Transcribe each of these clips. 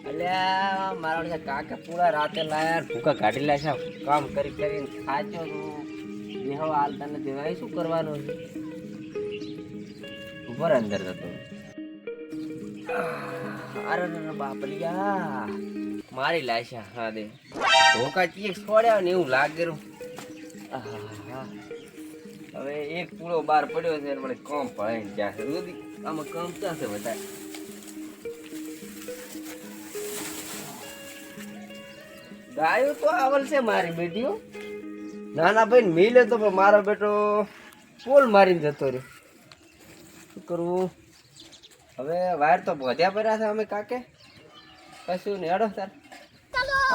અલ્યા મારા કાકા પૂરા રાતે લાયા ભૂકા કાઢી લે છે કામ કરી કરીને ખાચો બેહો હાલતા નથી હવે શું કરવાનું છે ઉપર અંદર જતો અરે બાપલિયા મારી લાશા હા દે ભૂકા ચીક છોડ્યા ને એવું લાગેલું હવે એક પૂળો બહાર પડ્યો છે મને કામ પડે જ્યાં છે રૂદી આમાં કામ ક્યાં છે વધારે ગાયો તો આવલ છે મારી બેટીઓ નાના ભાઈ મિલે તો પણ મારો બેટો પોલ મારીને જતો રહ્યો શું કરવું હવે વાયર તો વધ્યા પડ્યા છે અમે કાકે કશું ને હેડો તાર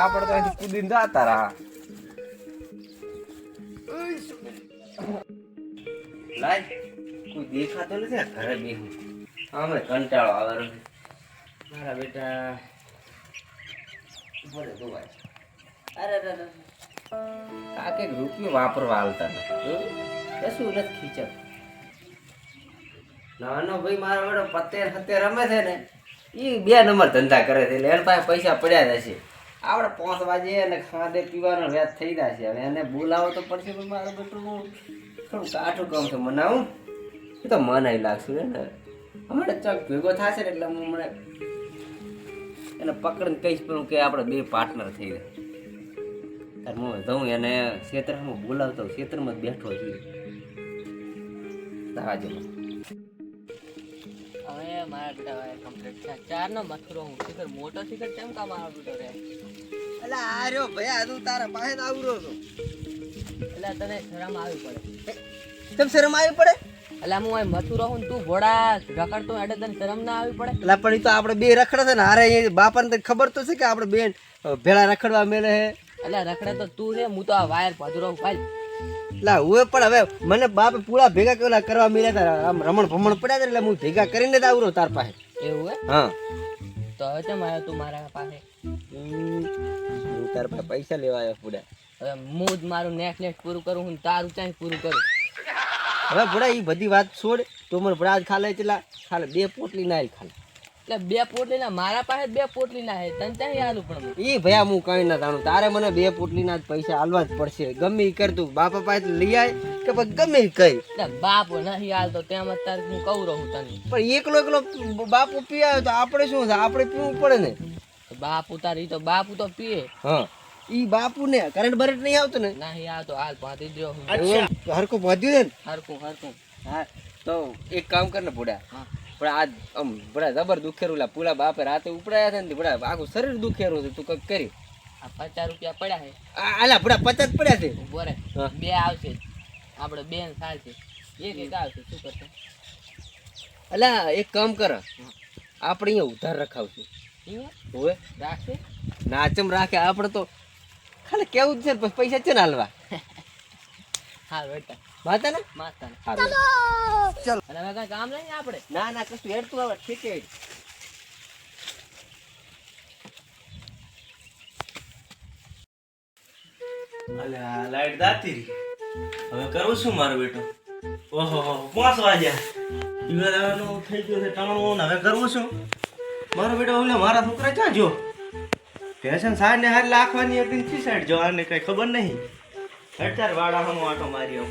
આપણે તો અહીંથી કૂદીને જતા રહા લાય કોઈ દેખાતો નથી ઘરે બેહું અમે કંટાળો આવે મારા બેટા બોલે તો ભાઈ અરે આ કઈક રૂપિયો વાપરવા હાલતા નથી કશું નથી ખીચક નાનો ભાઈ મારો બેટો પત્તેર સત્તેર રમે છે ને એ 2 નંબર ધંધા કરે છે એટલે એના પાસે પૈસા પડ્યા જશે આપણે 5 વાગે અને ખાધે પીવાનો વ્યાજ થઈ જશે હવે એને બોલાવો તો પડશે પણ મારો બેટું થોડું કાઠું કામ છે મનાવું એ તો મનાઈ લાગશે ને હમણાં ચક ભેગો થશે ને એટલે હું હમણાં એને પકડીને કહીશ પણ કે આપણે 2 પાર્ટનર થઈ જાય ત્યારે હું જઉં એને ક્ષેત્રમાં બોલાવતો ક્ષેત્રમાં બેઠો છું હાજર હવે મારા બેટા કમ્પ્લીટ થયા 4 નો મથુરો હું શિખર મોટો શિખર કેમ કામ મારો બેટો રે એટલે આ રહ્યો ભાઈ આ તું તારા પાસે આવરો છો એટલે તને શરમ આવી પડે કેમ શરમ આવી પડે એટલે હું અહીં મથુરો હું તું ઘોડા રખડતો એટલે તને શરમ ના આવી પડે એટલે પણ એ તો આપણે 2 રખડે છે ને હારે બાપાને તો ખબર તો છે કે આપણે બેન ભેળા રખડવા મેલે હે એટલે રખડે તો તું રે હું તો આ વાયર ભજરો ભાઈ લા હવે પણ હવે મને બાપે પૂરા ભેગા કેલા કરવા મળ્યા હતા આમ રમણ ભમણ પડ્યા હતા એટલે હું ભેગા કરીને જ આવરો તાર પાસે એવું હે હા તો હવે કેમ આવ્યો તું મારા પાસે હું તાર પાસે પૈસા લેવા આવ્યો પૂરા હવે હું જ મારું નેટ પૂરું કરું હું તારું ચાઈ પૂરું કરું હવે ભડા એ બધી વાત છોડ તો મને ભડા ખાલે ચલા ખાલે 2 પોટલી નાઈ ખાલે એટલે 2 પોટલી ના મારા પાસે 2 પોટલી ના હે તને ચાઈ આલું પણ એ ભયા હું કઈ ના જાણું તારે મને 2 પોટલી ના પૈસા આલવા જ પડશે ગમે એ કરતું બાપા પાસે લઈ આય કે પછી ગમે એ કઈ એટલે બાપો નહીં હાલતો તેમ અત્યારે હું કહું રહું તને પણ એકલો બાપુ પી આવ્યો તો આપણે શું છે આપણે પીવું પડે ને બાપુ તારી તો બાપુ તો પીએ હા ઈ બાપુ ને કરંટ બરંટ નહીં આવતો ને નહીં આવતો હાલ પાતી દ્યો હરકો પહોંચ્યું ને હરકું હા તો એક કામ કર ને ભૂડા હા પણ આજ આમ ભડા જબર દુખેરું લા પૂલા બાપે રાતે ઉપડાયા છે ને ભડા આખું શરીર દુખેરું છે તું કંઈક કરી આ 50 રૂપિયા પડ્યા છે આલા ભડા 50 પડ્યા છે ઉભો રે હા. 2 આવશે આપણે 2 ને ચાલશે એક આવશે શું કરશે અલા એક કામ કર આપણે અહીંયા ઉધાર રખાવશું અહીંયા હોવે રાખશે નાચમ રાખે આપણે તો ખાલી કેવું જ છે ને પછી પૈસા છે ને હાલવા હા બેટા માતા ને માતા હારું ચાલ અને હવે કઈ કામ નહીં આપણે ના ના કશું હેડતું આવે ઠીક છે અલ્યા લાઈટ દાતી રહી હવે કરું શું મારો બેટો ઓહો 5 વાગ્યા ઈવરાનો થઈ ગયો છે ટાણું હવે કરવું શું મારો બેટો ઓલે મારા છોકરા ક્યાં જો પેશન સાઈડ ને હાલ લાખવાની હતી ને સાઈડ જો આને કઈ ખબર નહીં અત્યારે વાડા હમો આટો માર્યો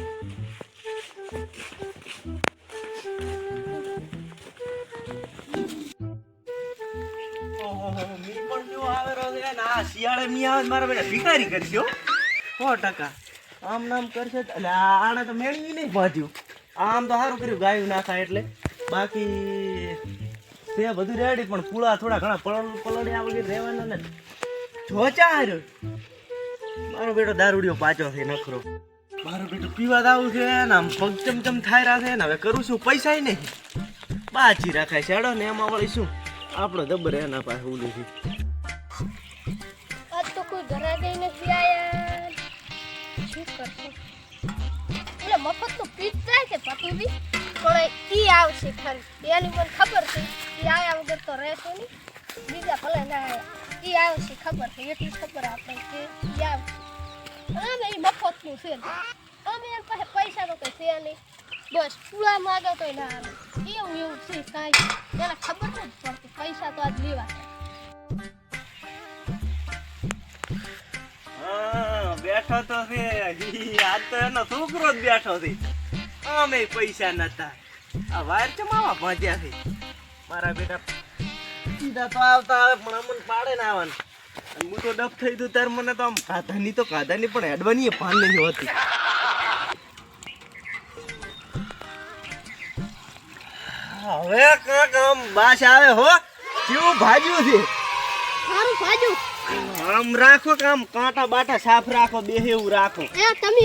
ઓહો મી પણ જો આવે રો છે ના શિયાળે મી આવે મારા બેટા ભિખારી કરજો 100% આમ નામ કરશે એટલે આને તો મેળવી નહીં બાંધ્યું આમ તો સારું કર્યું ગાયું ના થાય એટલે બાકી તે બધું રેડી પણ પૂળા થોડા ઘણા પલળ્યા વગેરે રહેવાના ને જોચા હાર્યો મારો બેટો દારૂડિયો પાછો છે નખરો મારો બેટો પીવા દાવું છે ને આમ પગ ચમચમ થાય રહ્યા છે ને હવે કરું છું પૈસા નહીં બાચી રાખાય છે હેડો ને એમાં વળી શું આપણો જબર એના પાસે ઉલી છે આજ તો કોઈ ઘરે ગઈ નથી આયા શું કરશું એટલે મફત તો પીત જાય છે પતુબી પણ ઈ આવશે ખરી એની મને ખબર છે ઈ આયા વગર તો રહેશે નહીં બીજા ભલે ના આયા ઈ આવશે ખબર છે એટલી ખબર આપણે કે ઈ આવશે અમે ઈ મફતનું છે અમે એમ પાસે પૈસા તો કઈ છે નહીં બસ પૂરા માગો તો ના આવે એવું છે કાંઈ એને ખબર નથી પડતી પૈસા તો આજ લેવા બેઠો તો છે આજ તો એનો છોકરો જ બેઠો છે આમે પૈસા નતા આ વાર ચમાવા ભાજ્યા છે મારા બેટા સીધા તો આવતા આવે પણ અમને પાડે ના આવવાનું અને હું તો ડફ થઈ દઉં ત્યારે મને તો આમ કાધાની પણ હેડવાની ભાન નહીં હોતી હવે કાંક આમ બાસ આવે હો કેવું ભાજ્યું છે મારું ભાજુ આમ રાખો કામ કાંટા બાટા સાફ રાખો બેહે એવું રાખો એ તમે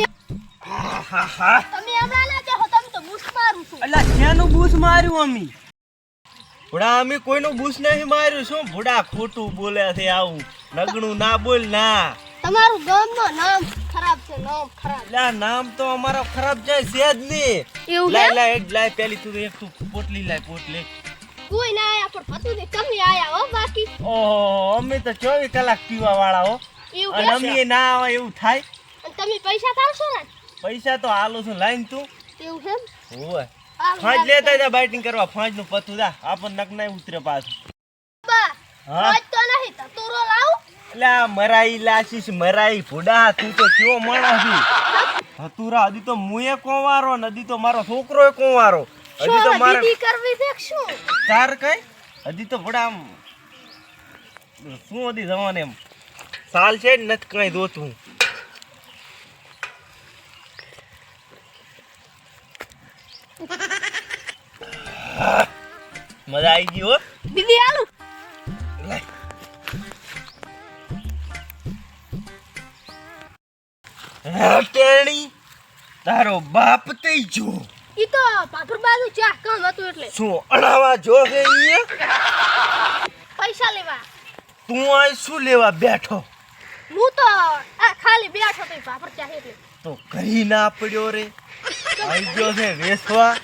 હા હા હા તમે હમણાં ના કહો તમે તો બૂસ મારું છું અલા શેનું બૂસ માર્યું અમી ભુડા અમે કોઈનું બૂસ નહીં માર્યું શું ભુડા ખોટું બોલે છે આવું નગણું ના બોલ ના તમારું ગામનું નામ ખરાબ છે નામ ખરાબ લા નામ તો અમારો ખરાબ જાય છે જ નહીં એવું લાય છે લાય લાય પેલી તું એક તું પોટલી લાય પોટલી કોઈ ના આયા પણ પતુજી તમે આયા હો બાકી ઓહો અમે તો 24 કલાક પીવા વાળા હો એવું અને કે અમે ના આવે એવું થાય અને તમે પૈસા કાઢશો ને પૈસા તો હાલો છું લાઈન તું એવું છે હોય ફાંજ લેતા જા બાઇટિંગ કરવા ફાંજ નું પતું જા આપણ નક નહીં ઉતરે પાછું બા હા આજ તો નહીં તતુરો લાવ લા મરાઈ લાશીશ મરાઈ ભુડા તું તો કેવો માણસ છે હતુરા હજી તો મુએ કોવારો નદી તો મારો છોકરો કોવારો હજી તો મારે દીદી કરવી છે કે શું ચાર કઈ હજી તો ભુડા આમ શું હજી જવાને એમ સાલ છે ને નથી કઈ દોતું મજા આવી ગઈ હો દીદી આલુ હેટેણી તારો બાપ તઈ જો ઈ તો પાપર બાજુ ચા કામ હતું એટલે શું અણાવા જો છે ઈ પૈસા લેવા તું આ શું લેવા બેઠો હું તો આ ખાલી બેઠો તો પાપર ચા એટલે તો ઘરી ના પડ્યો રે આઈ ગયો છે વેસવા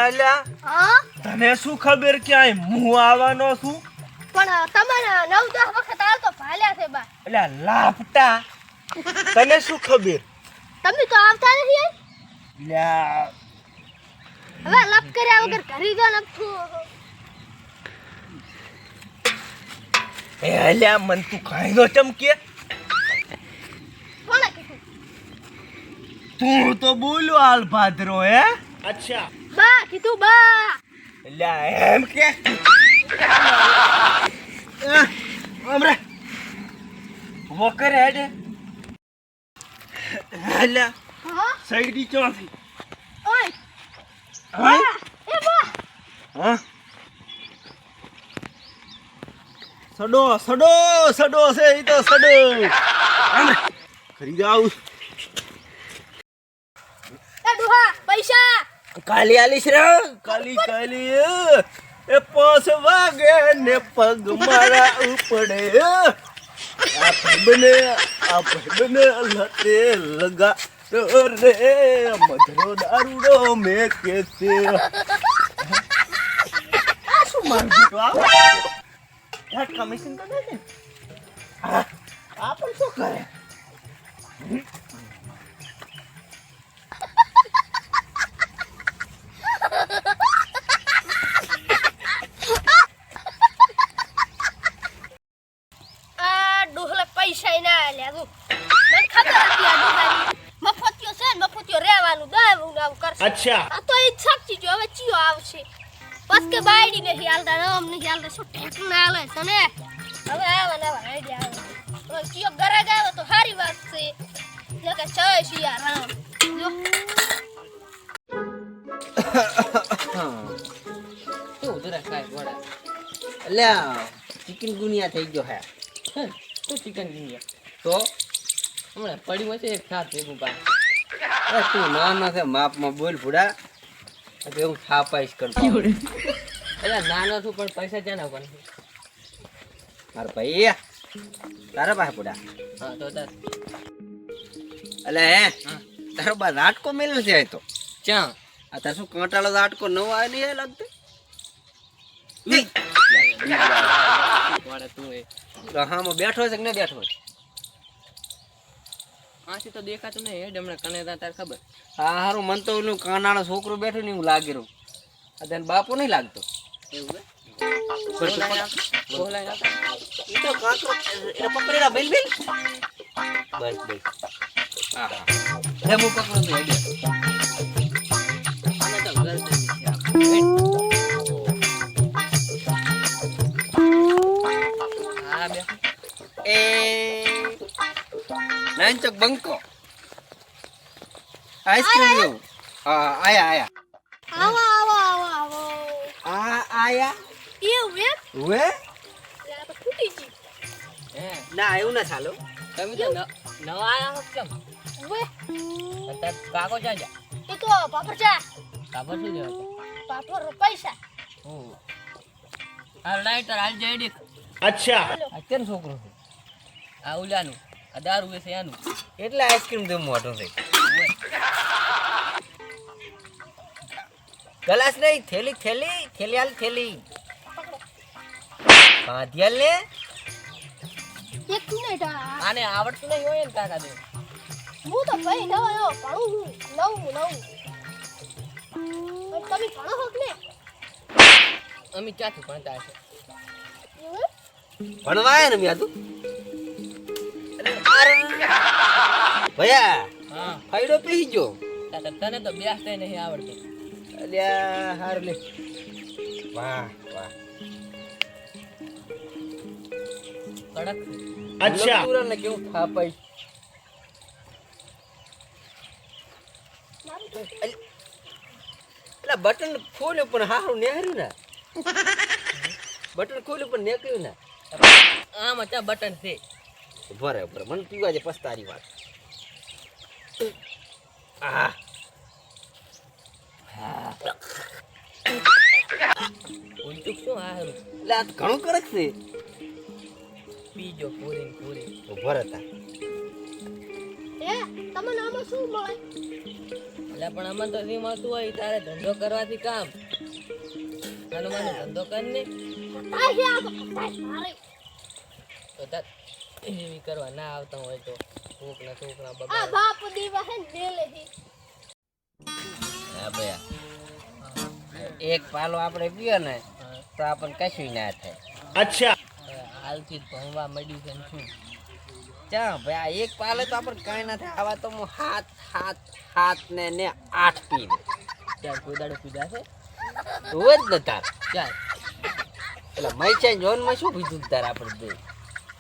એલા હા તને શું ખબર કે આ હું આવવાનો છું પણ તમારે 9-10 વખત આવતો ભાલ્યા છે બા એટલે લાપટા તને શું ખબર તમે તો આવતા નથી લ્યા હવે લપ કર્યા વગર ઘરી જો નતું એલા મન તું કાઈ નો ચમકે કોણે કીધું તું તો બોલો હાલ ભાદરો હે બા કીધું બા લ્યા એમ કે અમરે વકર હેડે હેલા હા સઈડી ચોથી ઓય હા બા એ બા હા સડો સડો સડો છે ઈ તો સડો અમરે ખરી જાવ એ ડુહા પૈસા કાલી આલીશ રે કાલી એ 5 વાગે ને પગ મારા ઉપડે આપણે લતે લગા રે મધરો દારૂડો મે કે છે આ શું માર દીધો આ હેડ કમિશન તો દે ને આ પણ શું કરે આ ડોહલે પૈસા ના આલ્યા તું મને ખબર હતી આ ડોહાની મફતિયો છે ને મફતિયો રહેવાનું દાવું આવું કરશે અચ્છા આ તો ઈ સાચી જો હવે ચિયો આવશે બસ કે બાયડી નહીં હાલતા નામ નહીં હાલતા શું ઠેક ના હાલે તને હવે આવા નવા આઈડિયા આવે હવે ચિયો ગરાગ આવે તો સારી વાત છે ન કે ચય શિયા રામ જો શું જરા કાંઈ વડા અલ્યા ચિકન ગુનિયા થઈ ગયો હે શું ચિકન ગીંગ્યા તો હમણાં પડ્યું હશે એક સાથ ભેગું બા એ તું નાનો છે માપમાં બોલ ભૂડા એટલે હું થાપાઈશ કરતો એટલે નાનો છું પણ પૈસા ક્યાં ના પણ મારા ભાઈ તારા પાસે ભૂડા હા તો તાર એટલે હે તારો બા નાટકો મેલ છે તો ક્યાં આ તાર શું કાંટાળો નાટકો નવો આવે નહીં લાગતો વાળા તું એ હામાં બેઠો છે કે ન બેઠો છે આથી તો દેખાતું નહીં હેડ હમણાં કને તાર ખબર હા હારું મન તો ઓલું કાનાળો છોકરો બેઠો ને એવું લાગી રહ્યું આ તને બાપો નહીં લાગતો એવું બોલાય આપ ઈ તો કાંકરો એ પકડેલા બેલ બેલ બસ બસ હા હા લે હું પકડું છું હેડે અમે તો ઘર જઈએ આપણે હા બે એ નાનચક બંકો આઈસ્ક્રીમ લો હા આયા આવો આવો આવો આવો આયા એવું એમ હવે લે આ તો ફૂટી ગઈ હે ના એવું ના ચાલો તમે તો નવા આયા હો કેમ હવે અત્યારે કાકો ક્યાં જા એ તો પાપડ ચા કાબર શું લેવા પાપડ પૈસા ઓ આ લાઈટર હાલ જઈડી અચ્છા અત્યારે છોકરો છે આ ઉલાનું આ દારૂ છે એનું એટલે આઈસ્ક્રીમ તો મોટું થઈ ગલાસ નહીં થેલી થેલી થેલી હાલ થેલી બાંધિયાલ ને એક મિનિટ આને આવડતું નહીં હોય ને કાકા દે હું તો ભાઈ નવો ભણું છું નવું તમે ભણો હો કે ને અમે ક્યાંથી ભણતા છે એવું ભણવા આયા ને મેં તું ભયા હા ફાયડો પી ગયો તને તો બેસતા નહીં આવડતું અલ્યા હાર લે વાહ વાહ કડક અચ્છા તુરન ને કેવું થાપાઈ એટલે બટન ખોલ્યું પણ હારું નેહર્યું ને બટન ખોલ્યું પણ નેકળ્યું ને આમાં ત્યાં બટન છે ભરે ભરે મને પીવા છે પસ્તારી વાત આ ઉલટું શું હારું એટલે આ તો ઘણું કરક છે પીજો પૂરી ભરે તા હે તમે નામાં શું મળે એટલે પણ આમાં તો નહીં મળતું હોય તારે ધંધો કરવાથી કામ આનો માનો ધંધો કર ને આ હે આ તો મારે તો તાર એવી કરવા ના આવતા હોય તો છોકરા આ બગાડ બાપ દીવા હે ડેલે હી હા ભયા એક પાલો આપણે પીએ ને તો આપણને કશું ના થાય અચ્છા હાલથી જ ભણવા મળ્યું છે ને શું ચા ભાઈ આ એક પાલે તો આપણે કાંઈ ના થાય આવા તો હું હાથ ને 8 પી દે ત્યાં કોઈ દાડો પીધા છે તું જ ને તાર ચાલ એટલે મૈચાઈ જોનમાં શું પીધું તાર આપણે બે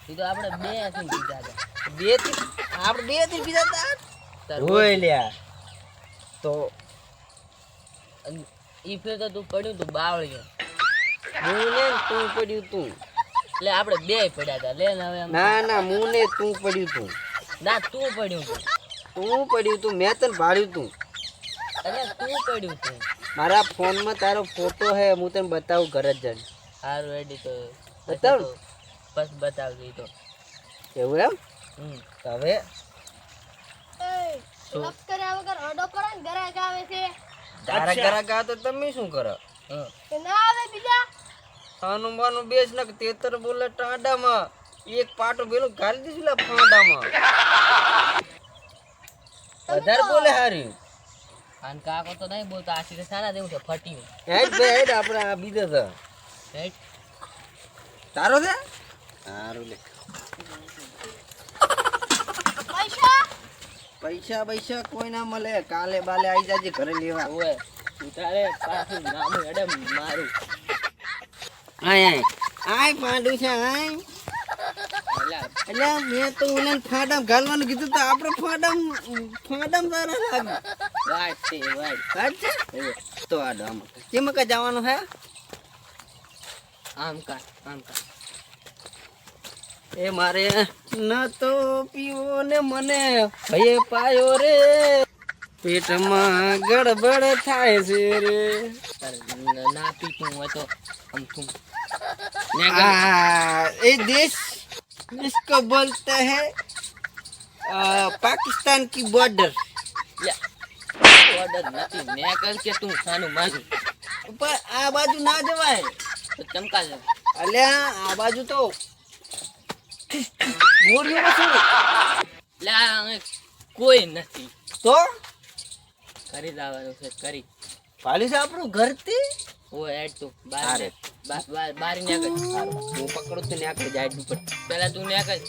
એ તો આપણે બે થી પીધા હતા બે થી આપણે બે થી પીધા તાર તાર હોય લ્યા તો ઈ ફેર તો તું પડ્યું તું બાવળીએ હું ને તું પડ્યું તું એટલે આપણે બે પડ્યા હતા લે ને હવે આમ. ના ના હું ને તું પડ્યું તું ના તું પડ્યું તું તું પડ્યું તું મેં તને ભાડ્યું તું અરે તું પડ્યું તું મારા ફોનમાં તારો ફોટો હે હું તને બતાવું ઘર જ જઈને સારું રેડી તો બતાવ. બસ બતાવજો ઈ તો એવું એમ હમ તો હવે એ લપ કર્યા વગર અડો કરો ને ગરાક આવે છે તારા ઘરા ગા તો તમે શું કરો હા કે ના આવે બીજા ખાનું બાનું બેસ ને તેતર બોલે ટાંડામાં એક પાટો પેલું ગાલી દીધું લે ફાંડામાં વધારે બોલે હારી આન કાકો તો નહીં બોલતો આશીર્વાદ સાના દેવું છે ફટ્યું હેડ બે હેડ આપણે આ બીજો છે રાઈટ તારો છે સારું લે પૈસા પૈસા પૈસા કોઈ ના મળે કાલે બાલે આવી જાજે ઘરે લેવા ઓએ ઉતારે પાછું નામ હેડે મારું આય આય પાંડુ છે આય અલા એટલે મેં તો ઓને ફાડામ ઘાલવાનું કીધું તો આપણે ફાડામ તારા લાગે વાટ છે વાટ સાચે તો આ ડામ કેમ કા જવાનું હે આમ કા એ મારે ન તો પીવો ને મને ભયે પાયો રે પેટમાં ગડબડ થાય છે રે ના પીતું હોય તો આમ તું ये देश इसको बोलते हैं पाकिस्तान की बॉर्डर ઓર્ડર નથી મેં કર કે તું સાનું માનું पर आ बाजू ना जवाय તો ચમકા લે अल्या आ बाजू तो गोड़ियों में सुन લે આ કોઈ નથી तो કરી લાવવાનું છે કરી पाली से આપણું ઘર થી ઓય હેડ તું હારે. બાર નીકળ. સારું હું પકડું તું નેકળ જાય ઉપર પેલા તું નીકળ.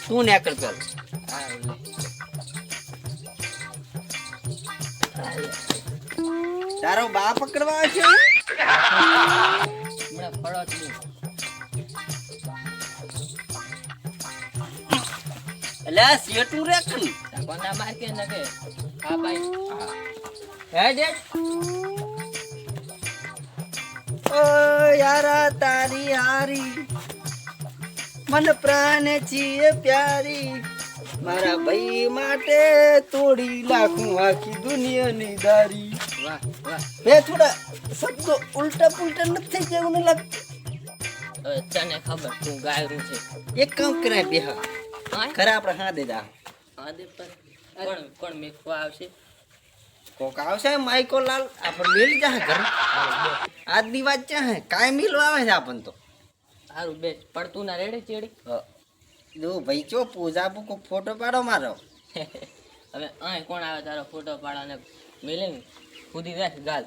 તું નેકળ પેલ હા તારો બા પકડવા આવશે હમણાં ફળો જ નહીં. એટલે સેટું રેકલ કોના માર કે નકે હા ભાઈ હેડ હેડ. ઓ યારા તારી હારી મન પ્રાણ છીએ પ્યારી મારા ભાઈ માટે તોડી લાખું આખી દુનિયાની દારી વાહ વાહ. બે થોડા શબ્દો ઉલટા પુલટા નથી થઈ જાય મને લાગતું હવે તને ખબર તું ગાયરું છે. એક કામ કરાય બે હા હા ખરા આપણે હા દે જા આદે પર કોણ કોણ મેકવા આવશે. કોક આવશે માઈકો લાલ આપણે મેલી જા ઘર આજની વાત છે હે કાંઈ મિલવા આવે છે આપણ તો સારું બે પડતું ના રેડે ચેડી. જો ભાઈ ચો પૂજા કો ફોટો પાડો મારો હવે અહીં કોણ આવે તારો ફોટો પાડવાને મિલે ને ખુદી રાખ ગાલ.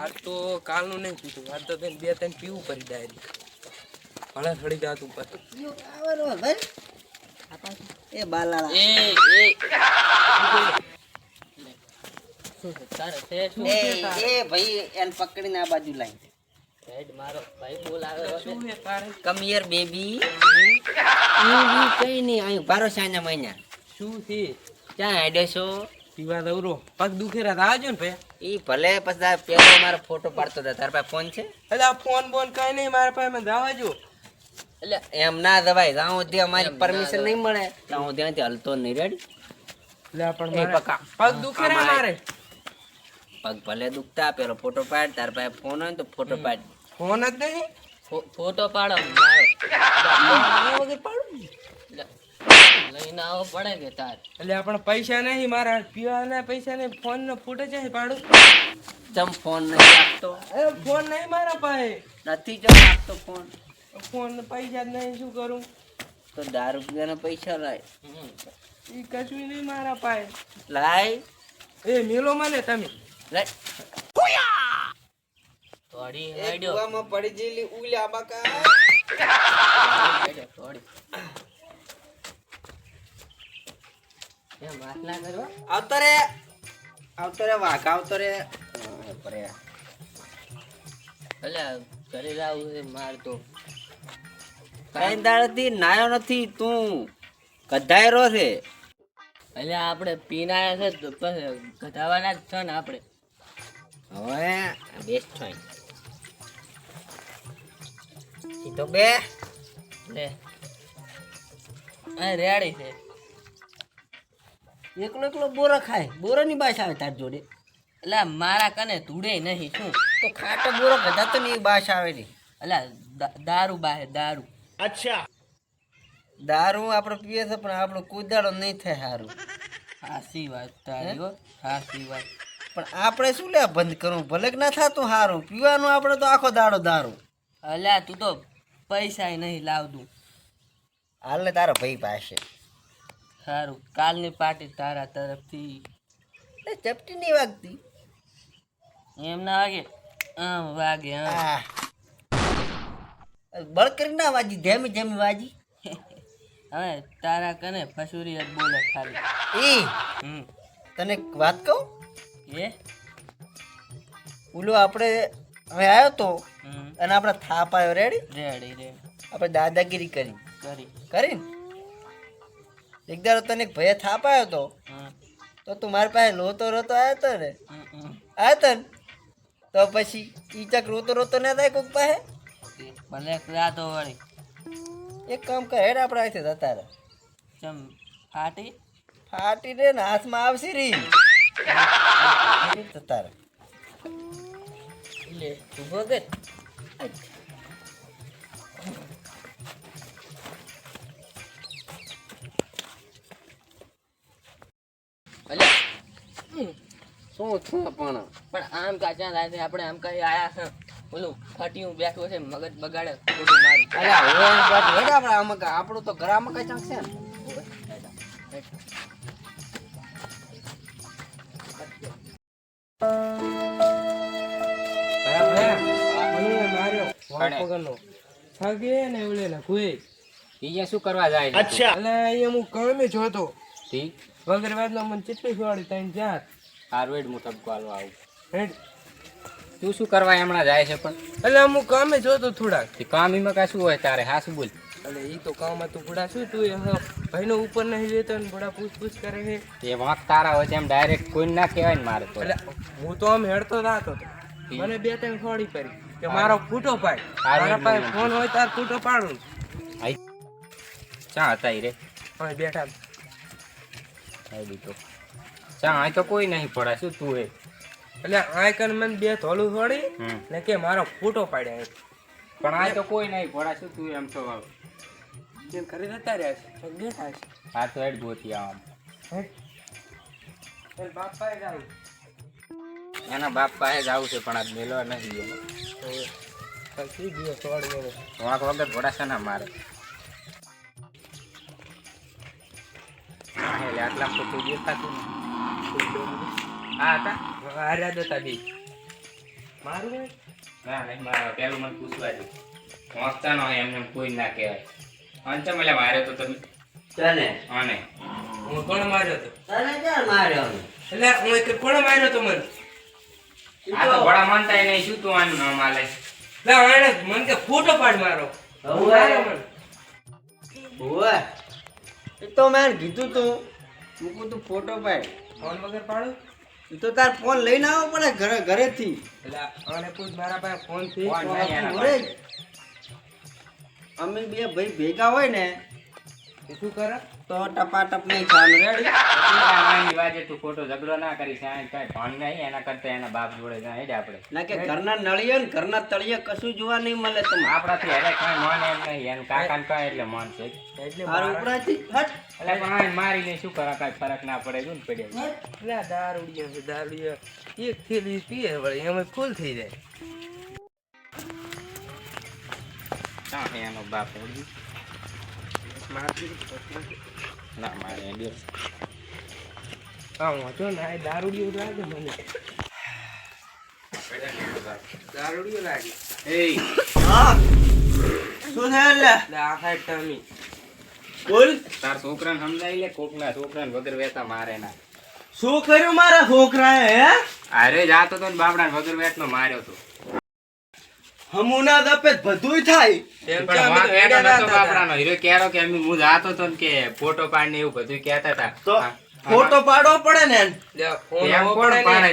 આજ તો કાલનું નહીં પીધું આજ તો બેન 2-3 પીવું પડી ડાયરી ભલે થોડી જાત ઉપર આવરો ભાઈ એ બાલાલા એ શું છે તારે તે શું એ એ ભાઈ એને પકડીને આ બાજુ લાઈ હેડ મારો ભાઈ બોલાવે શું છે તારે કમ હિયર બેબી કઈ નહીં અહીં ભરોસાના મહિના શું છે ક્યાં હેડે છો પીવા દવરો પગ દુખેરા તા આવજો ને ભાઈ ઈ ભલે પછી પેલો મારો ફોટો પાડતો હતા તારા પાસે ફોન છે એટલે આ ફોન બોન કઈ નહીં મારા પાસે મને દાવા જો એટલે એમ ના દવાય ત્યાં સુધી અમારી પરમિશન નહીં મળે ત્યાં હું ત્યાંથી હલતો નહીં રેડી એટલે આ પણ એ મારે પકા. પગ દુખેરા મારે પગ ભલે દુખતા પેલો ફોટો પાડ તારા પાસે ફોન હોય ને તો ફોટો પાડ ફોન જ નહીં ફોટો પાડો મારો વગર પાડું એટલે લઈને આવો પડે કે તાર એટલે આપણે પૈસા નહીં મારા પીવાના પૈસા નહીં ફોન નો ફોટો છે પાડું ચમ ફોન નથી આપતો એ ફોન નહીં મારા પાસે નથી ચમ આપતો ફોન ફોન પૈસા જ નહીં શું કરું તો દારૂ પીવાના પૈસા લાય એ કશું નહીં મારા પાસે લાય એ મેલો મને તમે લાય થોડી એ હેડ્યો કુવામાં પડી જેલી ઉલ્યા બકા હેડ્યો થોડી એમ વાત ના કરવા. આવતો રે વાઘ આવતો રે પરે એટલે ઘરે લાવું છે માર તો કઈ દાડથી નાયો નથી તું ગધાયરો છે એટલે આપણે પીનાયા છે તો પછી ગધાવાના જ છે ને આપણે. હવે બેસ્ટ હોય સીધો બે લે આ રેડી છે. એકલો એકલો બોરો ખાય બોરોની બાસ આવે તાર જોડે એટલે મારા કને ધૂળે નહીં શું તો ખાટો બોરો ગધા તો નહીં બાસ આવે ને એટલે દારૂ બાહે દારૂ. દારૂ આપણે પીએ છે પણ આપણો કુદાડો નહીં થાય સારું હાસી વાત તારી હો હાસી વાત. પણ આપણે શું લે બંધ કરવું ભલે કે ના થતું સારું પીવાનું આપણે તો આખો દાડો દારૂ અલ્યા તું તો પૈસા નહીં લાવતું. હાલ ને તારો ભાઈ પાસે સારું કાલની પાર્ટી તારા તરફથી. એ ચપટી નહીં વાગતી એમ ના વાગે આમ વાગે આમ. આહ. બળ કરી ના વાજી ધેમી ધેમી વાજી હવે તારા કને ફસુરી જ બોલે ખાલી. એ હમ તને એક વાત કહું એ ઓલો આપણે હવે આવ્યો તો હમ અને આપણે થાપ આવ્યો રેડી રેડી રે આપણે દાદાગીરી કરી કરી. કરીને એક દાડો તને એક ભાઈ થાપ આવ્યો તો હમ તો તું મારી પાસે રોતો રોતો આવ્યો તો ને હમ, હમ. આવ્યો તો ને તો પછી ઈ ચક રોતો રોતો ના થાય કોઈક પાસે ભલે રાતો વળી એક કામ કર હેડ આપણે અહીંથી જતા રહે ચમ ફાટી ફાટી રે ને હાથમાં આવશે રી જતા રહે લે તું ભગત. અલ્યા શું છું પણ પણ આમ કાચા રાતે આપણે આમ કઈ આયા છે ઓલું ફાટ્યું બેઠું છે મગજ બગાડે ખોટું મારું. અલ્યા હવે હેડ આપણે આમાં આપણું તો ઘરામાં કઈ ચાંક છે ને વાંક વગરનો થાગે ને ઓલે ના કોઈ અહીંયા શું કરવા જાય છે તું? એટલે અહીંયા હું કામે જ હતો ઠીક વગર વાતનો મને ચીટલી ખવાડી ત્રણ ચાર હારું હેડ હું તબકો હાલવા આવું. હેડ તું શું કરવા હમણાં જાય છે પણ? એટલે હું કામે જ હતો થોડાક તે કામીમાં કાંઈ શું હોય તારે? હા શું બોલ? એટલે એ તો કામ હતું બુડા શું તું ભાઈનો ઉપર નહીં લેતો ને બુડા પૂછ કરે છે એ વાંક તારા હોય છે એમ ડાયરેક્ટ કોઈ ના કહેવાય ને મારે તો. એટલે હું તો આમ હેડતો રાતો હતો મને બે ત્રણ ખોડી પડી કે મારો ફૂટો પાડ મારા પાસે ફોન હોય તાર ફૂટો પાડું આઈ ચા હતા ઈ રે હવે બેઠા આઈ દીધો ચા અહીં તો કોઈ નહીં પડે શું તું એ? એટલે આ કન મને બે થોલું થોડી હમ. ને કે મારો ફૂટો પાડ્યા પણ અહીં તો કોઈ નહીં પડે શું તું એમ છો? જેમ ઘરે જતા રહ્યા છે બેઠા છે હા તો હેડ ગોતી આમ. બાપ પાસે જાવ એના બાપ પાસે જ આવું છે પણ આજ મેલવા નહીં ગયો. પછી દિવસ થોડી વાંક વગર ભોડાસા ના મારે. એટલે આટલા ખોટું દેખાતું નહીં. હા હતા હાર્યા જતા બી મારું ના નહીં મારે પેલું મને પૂછવા દે. વાંચતા ન હોય એમને કોઈ ના કહેવાય. અંચમ એટલે માર્યો તો તમે ચાલે આને હું કોણ માર્યો હતો તને ક્યાં માર્યો એટલે હું એક કોણ માર્યો હતો મને આ તો ભોળા માનતા નહીં શું તું આનું નામ આલે? લે આને મને કે ફોટો પાડ મારો માર્યો મને. ઓય એ તો મેં કીધું તું મૂકું તું ફોટો પાડ. ફોન વગર પાડું એ તો તાર ફોન લઈને આવવો પડે ઘરેથી. એટલે આને પૂછ મારા પાસે ફોન થી ફોન નહીં એના ઓરે, પાસે. અમે બે ભાઈ ભેગા હોય ને શું કરે તો ટપાટપ નહીં થવાનું. રેડી? આની વાજે તું ખોટો ઝઘડો ના કરીશ. આ કાંઈ ભાન નહીં એના કરતા એના બાપ જોડે જાય હેડ આપણે. ના કે ઘરના નળિયે ને ઘરના તળિયે કશું જોવા નહીં મળે તમને. આપણાથી હેરે કાંઈ મોન એમ નહીં. એનું કાકાને કાંઈ એટલે મોન છે. એટલે હારું ઉપરાથી હટ. એટલે પણ આને મારીને શું કરે? કાંઈ ફરક ના પડે શું પડે? એટલે આ દારૂડિયો છે દારૂડિયો એક થેલી પીએ વળી એમાં ફૂલ થઈ જાય ના એનો બાપ ઓળખી? ના મારે એ દિવસ હા વાંચો ને આ દારૂડિયો લાગે મને દારૂડિયો લાગે હા શું છે લે? એટલે આ સાઈડ ટમી બોલ. તાર છોકરાને સમજાવી લે. કોકના છોકરાને વગર વેતા મારે ના. શું કર્યું મારા છોકરાએ? હે અરે જાતો તો ને બાપડાને વગર વેતનો માર્યો તો. હમુના દપે બધુંય થાય. એમ કે પણ અમે વાંક તો એનો હેડ્યા નતો નતા બાપડાનો. હીરો કહેરો કે હું જાતો તો ને કે ફોટો પાડીને એવું બધું કહેતા હતા. તો હા. ફોટો પાડવો પડે ને. લે, ફોન એમ આવો કોણ પડે ને. પાડે?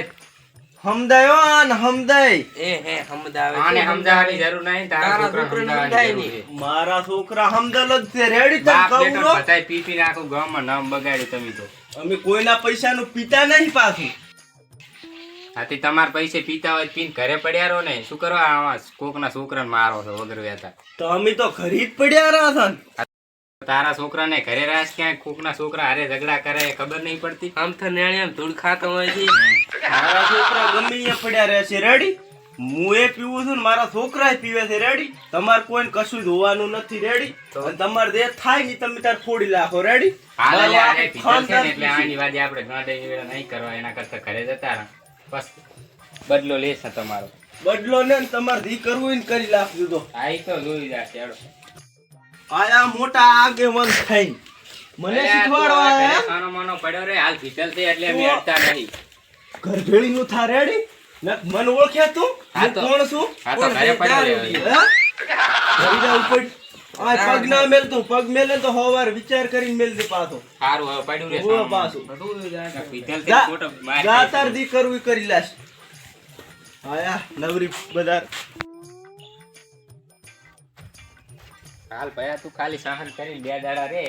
હમદાયો આન હમદાય. હે સમજાવે આને છે. સમજાવવાની જરૂર નહીં. તારા તારા છોકરાને છોકરાને સમજાવવાની સમજાય જરૂર છે. મારા છોકરા હમદલ જ છે. રેડી તને બાપ કહું બેટો રો? બધાય પી પીને આખું ગામમાં નામ બગાડ્યું તમે તો. અમે કોઈના પૈસાનું પીતા નહીં પાછું. આથી તમારા પૈસે પીતા હોય તો પીને ઘરે પડ્યા રહો ને. શું કરવા આવા કોકના છોકરાને મારો છો વગર વેતા? તો અમે તો ઘરી જ પડ્યા રહ્યા છે. તારા છોકરાને ઘરે રાસ ક્યાંય કોકના છોકરા હારે ઝઘડા કરે એ ખબર નહીં પડતી? આમ તો નેણિયા ધૂળ ખાતો હોય છે મારા છોકરા ગમે અહીંયા પડ્યા રહે છે. રેડી? હું એ પીવું છું ને મારા છોકરા પીવે છે. રેડી? તમારે કોઈને કશું ધોવાનું નથી. રેડી? અને તમારે જે થાય ને તમે તાર ફોડી નાખો. રેડી? હાલ મારું લે, આને આખું પીધેલ છે ને ખાનદાન એટલે પીશે. આની વાજે આપણે ગાંઠે વેળા નહીં કરવા. એના કરતા ઘરે જતા રહો. બસ બદલો લેશે તમારો. બદલો ને તમારે ધી કરવું હોય ને કરી નાખજો. તો આ ઈ તો જોઈ જશે હેડો. આયા મોટા આગેવાન થઈને મને અરે આ તું શીખવાડવા આ ઘરે આયા? સાનો માનો પડ્યો રે. હાલ પીધેલ છે એટલે અમે અડતા નહીં. ઘર ભેળી નું થા. રેડી? મને ઓળખ્યા તું? હા હું તો. કોણ છું? આ તો ઘરે પડ્યો રે. હે? ઘરી જા ઉપર. આ પગ ના મેલતું. પગ મેલે તો હવાર વિચાર કરીને મેલ દે પાછો. સારું હવે પડ્યું રે હોવે સાનો પાછું. માનો. પીધેલ છે જા ખોટો માર જા ખાય તાર છે. દી કરવું ઈ કરી લાશ. આયા નવરી બજાર. હાલ ભયા તું ખાલી સહન કરીને 2 દાડા રે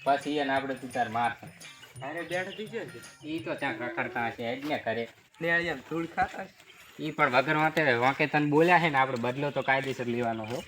પછી એને આપણે તું તાર માર. અરે બેઠ થઈ ગયો છે ઈ તો ત્યાં રખડતા હશે જ ને ઘરે. નેણિયા ધૂળ ખાતા ઈ પણ વગર વાંકે તને બોલ્યા છે ને આપણે બદલો તો કાયદેસર લેવાનો છો.